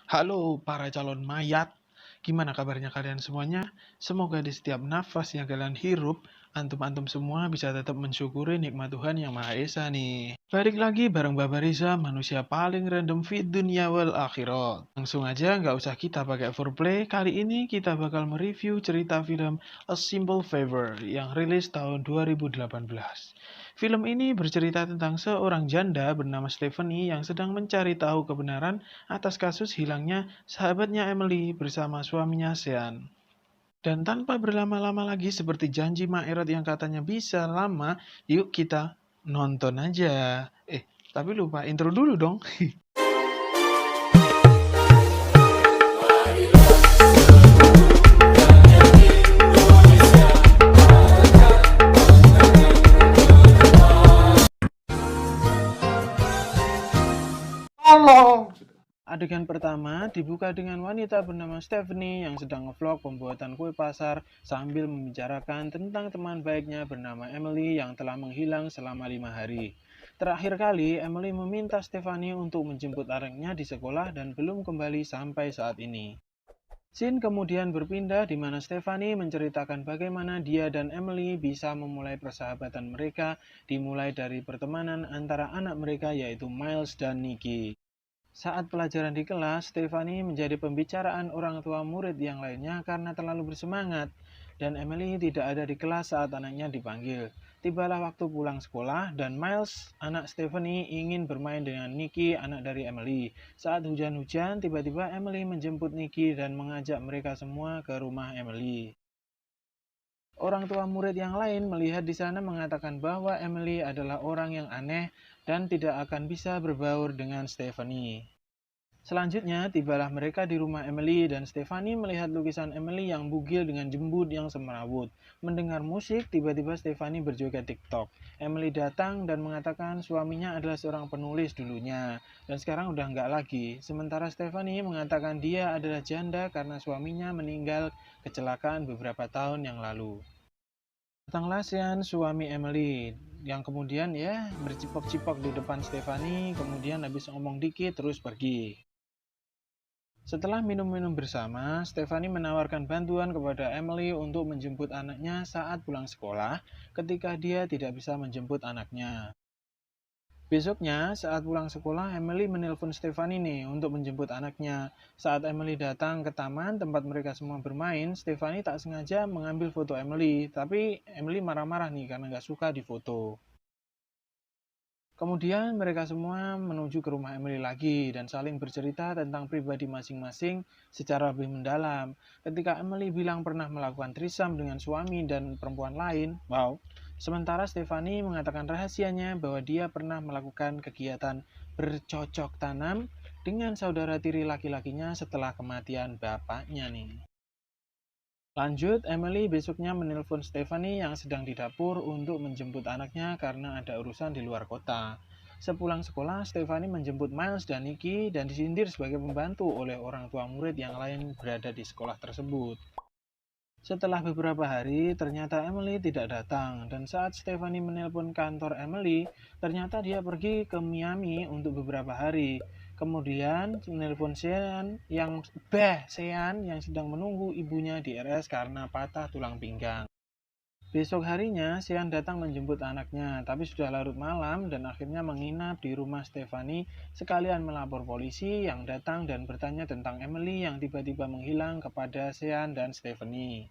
Halo para calon mayat, gimana kabarnya kalian semuanya? Semoga di setiap nafas yang kalian hirup, antum-antum semua bisa tetap mensyukuri nikmat Tuhan Yang Maha Esa nih. Balik lagi bareng Baba Riza, manusia paling random fit dunia wal akhirat. Langsung aja, nggak usah kita pakai foreplay, kali ini kita bakal mereview cerita film A Simple Favor yang rilis tahun 2018. Film ini bercerita tentang seorang janda bernama Stephanie yang sedang mencari tahu kebenaran atas kasus hilangnya sahabatnya Emily bersama suaminya Sean. Dan tanpa berlama-lama lagi seperti janji Mak Erot yang katanya bisa lama, yuk kita nonton aja. Tapi lupa intro dulu dong. Adegan pertama dibuka dengan wanita bernama Stephanie yang sedang ngevlog pembuatan kue pasar sambil membicarakan tentang teman baiknya bernama Emily yang telah menghilang selama 5 hari. Terakhir kali, Emily meminta Stephanie untuk menjemput anaknya di sekolah dan belum kembali sampai saat ini. Scene kemudian berpindah di mana Stephanie menceritakan bagaimana dia dan Emily bisa memulai persahabatan mereka dimulai dari pertemanan antara anak mereka yaitu Miles dan Nikki. Saat pelajaran di kelas, Stephanie menjadi pembicaraan orang tua murid yang lainnya karena terlalu bersemangat, dan Emily tidak ada di kelas saat anaknya dipanggil. Tibalah waktu pulang sekolah, dan Miles, anak Stephanie, ingin bermain dengan Nikki, anak dari Emily. Saat hujan-hujan, tiba-tiba Emily menjemput Nikki dan mengajak mereka semua ke rumah Emily. Orang tua murid yang lain melihat di sana mengatakan bahwa Emily adalah orang yang aneh dan tidak akan bisa berbaur dengan Stephanie. Selanjutnya, tibalah mereka di rumah Emily dan Stephanie melihat lukisan Emily yang bugil dengan jembut yang semerawut. Mendengar musik, tiba-tiba Stephanie berjoget TikTok. Emily datang dan mengatakan suaminya adalah seorang penulis dulunya, dan sekarang udah nggak lagi. Sementara Stephanie mengatakan dia adalah janda karena suaminya meninggal kecelakaan beberapa tahun yang lalu. Datanglah Sean, suami Emily, yang kemudian ya bercipok-cipok di depan Stephanie, kemudian habis ngomong dikit terus pergi. Setelah minum-minum bersama, Stephanie menawarkan bantuan kepada Emily untuk menjemput anaknya saat pulang sekolah ketika dia tidak bisa menjemput anaknya. Besoknya, saat pulang sekolah, Emily menelpon Stephanie nih untuk menjemput anaknya. Saat Emily datang ke taman tempat mereka semua bermain, Stephanie tak sengaja mengambil foto Emily, tapi Emily marah-marah nih karena nggak suka difoto. Kemudian mereka semua menuju ke rumah Emily lagi dan saling bercerita tentang pribadi masing-masing secara lebih mendalam. Ketika Emily bilang pernah melakukan trisam dengan suami dan perempuan lain, wow. Sementara Stephanie mengatakan rahasianya bahwa dia pernah melakukan kegiatan bercocok tanam dengan saudara tiri laki-lakinya setelah kematian bapaknya nih. Lanjut, Emily besoknya menelpon Stephanie yang sedang di dapur untuk menjemput anaknya karena ada urusan di luar kota. Sepulang sekolah, Stephanie menjemput Miles dan Nikki dan disindir sebagai pembantu oleh orang tua murid yang lain berada di sekolah tersebut. Setelah beberapa hari, ternyata Emily tidak datang, dan saat Stephanie menelpon kantor Emily, ternyata dia pergi ke Miami untuk beberapa hari. Kemudian menelpon Sean yang sedang menunggu ibunya di RS karena patah tulang pinggang. Besok harinya, Sean datang menjemput anaknya, tapi sudah larut malam dan akhirnya menginap di rumah Stephanie sekalian melapor polisi yang datang dan bertanya tentang Emily yang tiba-tiba menghilang kepada Sean dan Stephanie.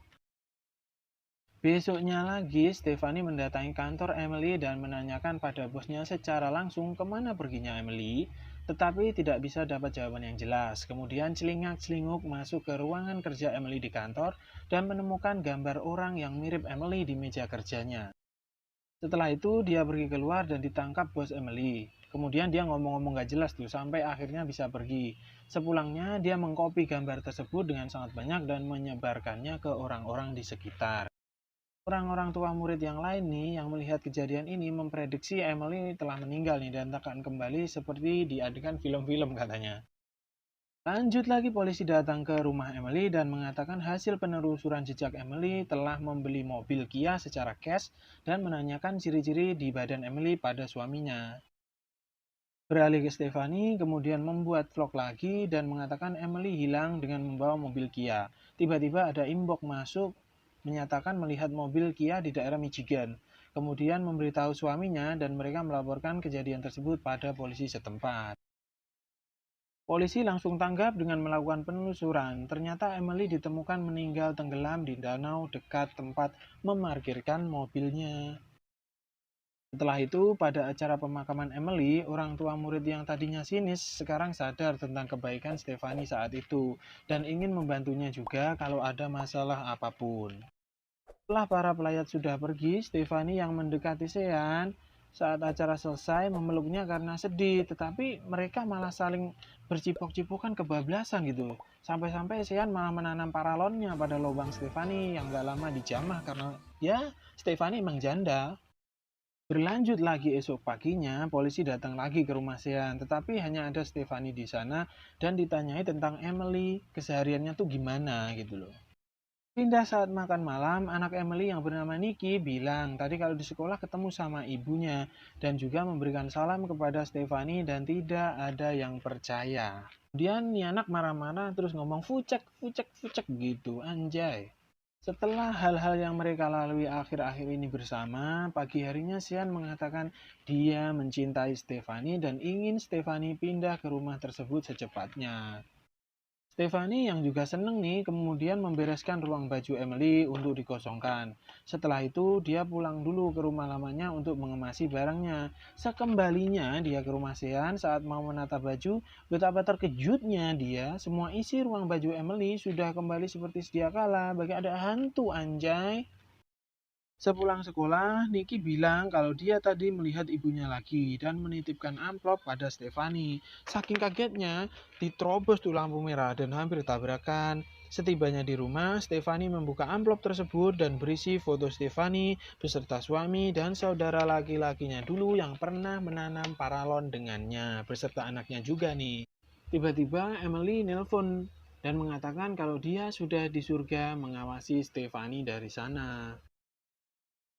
Besoknya lagi, Stephanie mendatangi kantor Emily dan menanyakan pada bosnya secara langsung kemana perginya Emily, tetapi tidak bisa dapat jawaban yang jelas. Kemudian celingak-celinguk masuk ke ruangan kerja Emily di kantor dan menemukan gambar orang yang mirip Emily di meja kerjanya. Setelah itu, dia pergi keluar dan ditangkap bos Emily. Kemudian dia ngomong-ngomong gak jelas tuh sampai akhirnya bisa pergi. Sepulangnya, dia mengcopy gambar tersebut dengan sangat banyak dan menyebarkannya ke orang-orang di sekitar. Orang-orang tua murid yang lain nih yang melihat kejadian ini memprediksi Emily telah meninggal nih dan tak akan kembali seperti di adegan film-film katanya. Lanjut lagi polisi datang ke rumah Emily dan mengatakan hasil penelusuran jejak Emily telah membeli mobil Kia secara cash dan menanyakan ciri-ciri di badan Emily pada suaminya. Beralih ke Stefani, kemudian membuat vlog lagi dan mengatakan Emily hilang dengan membawa mobil Kia. Tiba-tiba ada inbox masuk menyatakan melihat mobil Kia di daerah Michigan. Kemudian memberitahu suaminya dan mereka melaporkan kejadian tersebut pada polisi setempat. Polisi langsung tanggap dengan melakukan penelusuran. Ternyata Emily ditemukan meninggal tenggelam di danau dekat tempat memarkirkan mobilnya. Setelah itu, pada acara pemakaman Emily, orang tua murid yang tadinya sinis sekarang sadar tentang kebaikan Stefani saat itu dan ingin membantunya juga kalau ada masalah apapun. Setelah para pelayat sudah pergi, Stefani yang mendekati Sean saat acara selesai memeluknya karena sedih, tetapi mereka malah saling bercipok-cipokan kebablasan gitu. Sampai-sampai Sean malah menanam paralonnya pada lubang Stefani yang gak lama dijamah karena ya Stefani emang janda. Berlanjut lagi esok paginya, polisi datang lagi ke rumah Sean, tetapi hanya ada Stefani di sana dan ditanyai tentang Emily, kesehariannya tuh gimana gitu loh. Pindah saat makan malam, anak Emily yang bernama Nikki bilang tadi kalau di sekolah ketemu sama ibunya dan juga memberikan salam kepada Stefani dan tidak ada yang percaya. Kemudian nih anak marah-marah terus ngomong fucek, fucek, fucek gitu, anjay. Setelah hal-hal yang mereka lalui akhir-akhir ini bersama, pagi harinya Sian mengatakan dia mencintai Stefani dan ingin Stefani pindah ke rumah tersebut secepatnya. Stefani yang juga seneng nih kemudian membereskan ruang baju Emily untuk dikosongkan. Setelah itu dia pulang dulu ke rumah lamanya untuk mengemasi barangnya. Sekembalinya dia ke rumah Sean saat mau menata baju, betapa terkejutnya dia semua isi ruang baju Emily sudah kembali seperti sedia kala, bagi ada hantu anjay. Sepulang sekolah, Nicky bilang kalau dia tadi melihat ibunya lagi dan menitipkan amplop pada Stefani. Saking kagetnya, diterobos tuh lampu merah dan hampir tabrakan. Setibanya di rumah, Stefani membuka amplop tersebut dan berisi foto Stefani beserta suami dan saudara laki-lakinya dulu yang pernah menanam paralon dengannya, beserta anaknya juga nih. Tiba-tiba Emily nelpon dan mengatakan kalau dia sudah di surga mengawasi Stefani dari sana.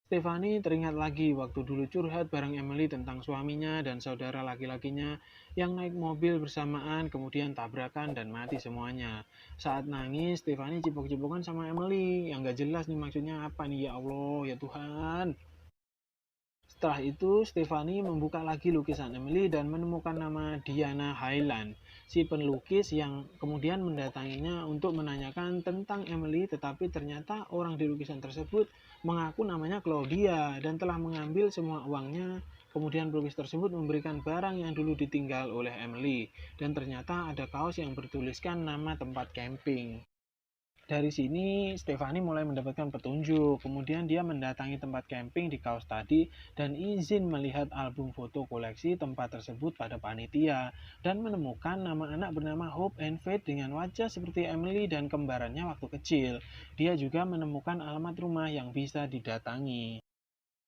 Stefani teringat lagi waktu dulu curhat bareng Emily tentang suaminya dan saudara laki-lakinya yang naik mobil bersamaan kemudian tabrakan dan mati semuanya. Saat nangis, Stefani cipok-cipokan sama Emily yang gak jelas nih maksudnya apa nih ya Allah, ya Tuhan. Setelah itu, Stefani membuka lagi lukisan Emily dan menemukan nama Diana Highland, si pelukis yang kemudian mendatanginya untuk menanyakan tentang Emily, tetapi ternyata orang di lukisan tersebut mengaku namanya Claudia dan telah mengambil semua uangnya. Kemudian pelukis tersebut memberikan barang yang dulu ditinggal oleh Emily, dan ternyata ada kaos yang bertuliskan nama tempat camping. Dari sini, Stefani mulai mendapatkan petunjuk. Kemudian dia mendatangi tempat camping di kaos tadi dan izin melihat album foto koleksi tempat tersebut pada panitia dan menemukan nama anak bernama Hope and Faith dengan wajah seperti Emily dan kembarannya waktu kecil. Dia juga menemukan alamat rumah yang bisa didatangi.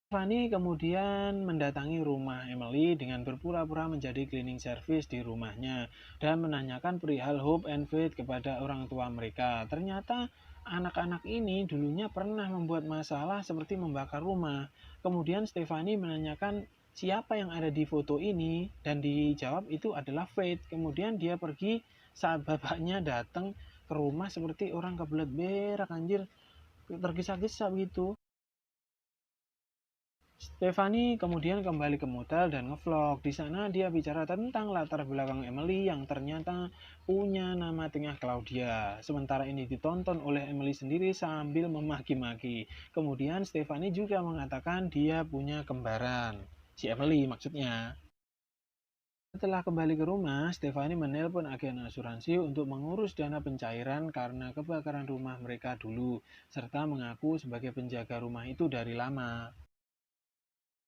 Fanny kemudian mendatangi rumah Emily dengan berpura-pura menjadi cleaning service di rumahnya dan menanyakan perihal Hope and Faith kepada orang tua mereka. Ternyata anak-anak ini dulunya pernah membuat masalah seperti membakar rumah. Kemudian Stefani menanyakan siapa yang ada di foto ini dan dijawab itu adalah Faith. Kemudian dia pergi saat bapaknya datang ke rumah seperti orang kebelet berak anjir, tergesa-gesa begitu. Stefani kemudian kembali ke motel dan ngevlog. Di sana dia bicara tentang latar belakang Emily yang ternyata punya nama tengah Claudia. Sementara ini ditonton oleh Emily sendiri sambil memaki-maki. Kemudian Stefani juga mengatakan dia punya kembaran. Si Emily maksudnya. Setelah kembali ke rumah, Stefani menelpon agen asuransi untuk mengurus dana pencairan karena kebakaran rumah mereka dulu, serta mengaku sebagai penjaga rumah itu dari lama.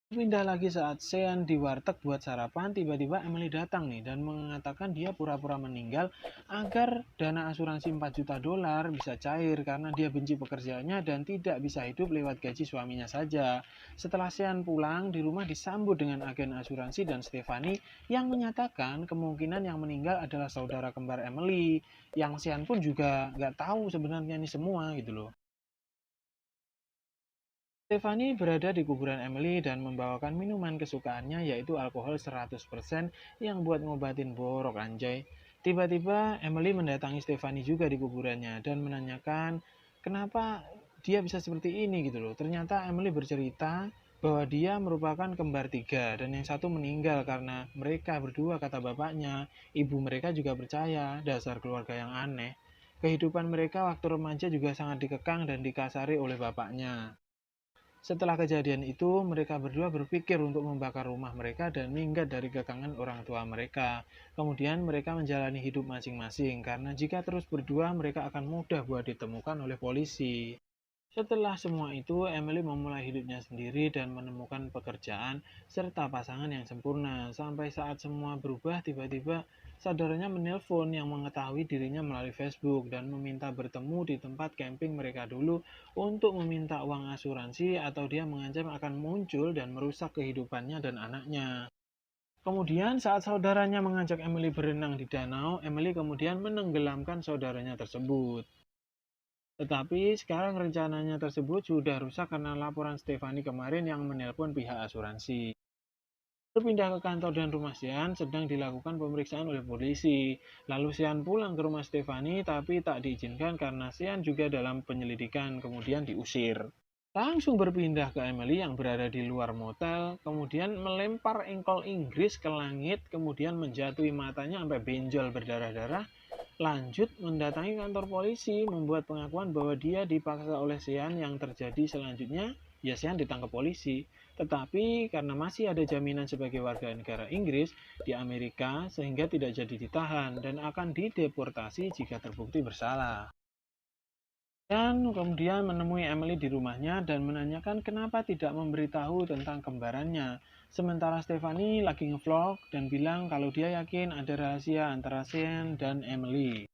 Pindah lagi saat Sean di warteg buat sarapan, tiba-tiba Emily datang nih dan mengatakan dia pura-pura meninggal agar dana asuransi 4 juta dolar bisa cair karena dia benci pekerjaannya dan tidak bisa hidup lewat gaji suaminya saja. Setelah Sean pulang, di rumah disambut dengan agen asuransi dan Stefani yang menyatakan kemungkinan yang meninggal adalah saudara kembar Emily, yang Sean pun juga nggak tahu sebenarnya ini semua gitu loh. Stephanie berada di kuburan Emily dan membawakan minuman kesukaannya yaitu alkohol 100% yang buat ngobatin borok anjay. Tiba-tiba Emily mendatangi Stephanie juga di kuburannya dan menanyakan kenapa dia bisa seperti ini gitu loh. Ternyata Emily bercerita bahwa dia merupakan kembar tiga dan yang satu meninggal karena mereka berdua, kata bapaknya. Ibu mereka juga percaya, dasar keluarga yang aneh. Kehidupan mereka waktu remaja juga sangat dikekang dan dikasari oleh bapaknya. Setelah kejadian itu, mereka berdua berpikir untuk membakar rumah mereka dan minggat dari kekangan orang tua mereka. Kemudian mereka menjalani hidup masing-masing, karena jika terus berdua mereka akan mudah buat ditemukan oleh polisi. Setelah semua itu, Emily memulai hidupnya sendiri dan menemukan pekerjaan serta pasangan yang sempurna. Sampai saat semua berubah, tiba-tiba saudaranya menelpon yang mengetahui dirinya melalui Facebook dan meminta bertemu di tempat camping mereka dulu untuk meminta uang asuransi atau dia mengancam akan muncul dan merusak kehidupannya dan anaknya. Kemudian saat saudaranya mengajak Emily berenang di danau, Emily kemudian menenggelamkan saudaranya tersebut. Tetapi sekarang rencananya tersebut sudah rusak karena laporan Stephanie kemarin yang menelpon pihak asuransi. Berpindah ke kantor dan rumah Sean sedang dilakukan pemeriksaan oleh polisi. Lalu Sean pulang ke rumah Stephanie tapi tak diizinkan karena Sean juga dalam penyelidikan kemudian diusir. Langsung berpindah ke Emily yang berada di luar motel, kemudian melempar engkol Inggris ke langit, kemudian menjatuhi matanya sampai benjol berdarah-darah. Lanjut mendatangi kantor polisi, membuat pengakuan bahwa dia dipaksa oleh Sean. Yang terjadi selanjutnya, ya Sean ditangkap polisi. Tetapi karena masih ada jaminan sebagai warga negara Inggris di Amerika, sehingga tidak jadi ditahan dan akan dideportasi jika terbukti bersalah. Dan kemudian menemui Emily di rumahnya dan menanyakan kenapa tidak memberitahu tentang kembarannya. Sementara Stephanie lagi ngevlog dan bilang kalau dia yakin ada rahasia antara Sean dan Emily.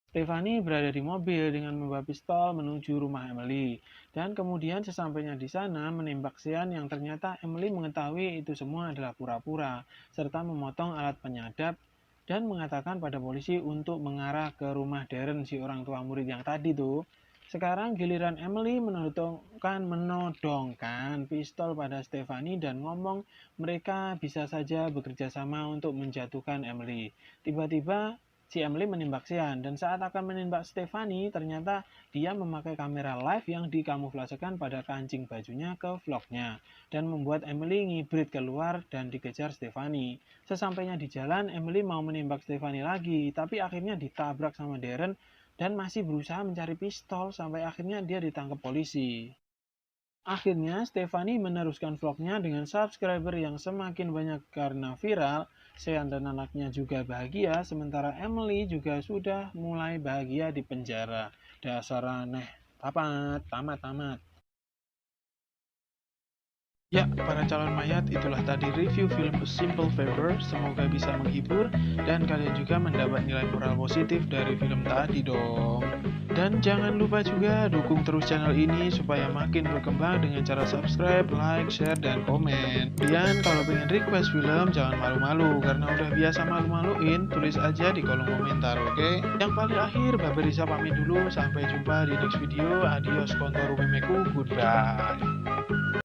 Stephanie berada di mobil dengan membawa pistol menuju rumah Emily. Dan kemudian sesampainya di sana menembak Sean yang ternyata Emily mengetahui itu semua adalah pura-pura. Serta memotong alat penyadap dan mengatakan pada polisi untuk mengarah ke rumah Darren si orang tua murid yang tadi tuh. Sekarang giliran Emily menodongkan pistol pada Stephanie dan ngomong mereka bisa saja bekerja sama untuk menjatuhkan Emily. Tiba-tiba si Emily menembak Sean dan saat akan menembak Stephanie ternyata dia memakai kamera live yang dikamuflasekan pada kancing bajunya ke vlognya dan membuat Emily ngibrit keluar dan dikejar Stephanie. Sesampainya di jalan, Emily mau menembak Stephanie lagi tapi akhirnya ditabrak sama Darren dan masih berusaha mencari pistol sampai akhirnya dia ditangkap polisi. Akhirnya Stephanie meneruskan vlognya dengan subscriber yang semakin banyak karena viral. Sean dan anaknya juga bahagia, sementara Emily juga sudah mulai bahagia di penjara. Dasar aneh. Tamat. Ya, para calon mayat, itulah tadi review film A Simple Favor. Semoga bisa menghibur dan kalian juga mendapat nilai moral positif dari film tadi dong. Dan jangan lupa juga dukung terus channel ini supaya makin berkembang dengan cara subscribe, like, share, dan komen. Dan kalau pengen request film, jangan malu-malu karena udah biasa malu-maluin, tulis aja di kolom komentar, oke? Yang paling akhir, Babe Risa pamit dulu. Sampai jumpa di next video. Adios kontoru memeku, goodbye.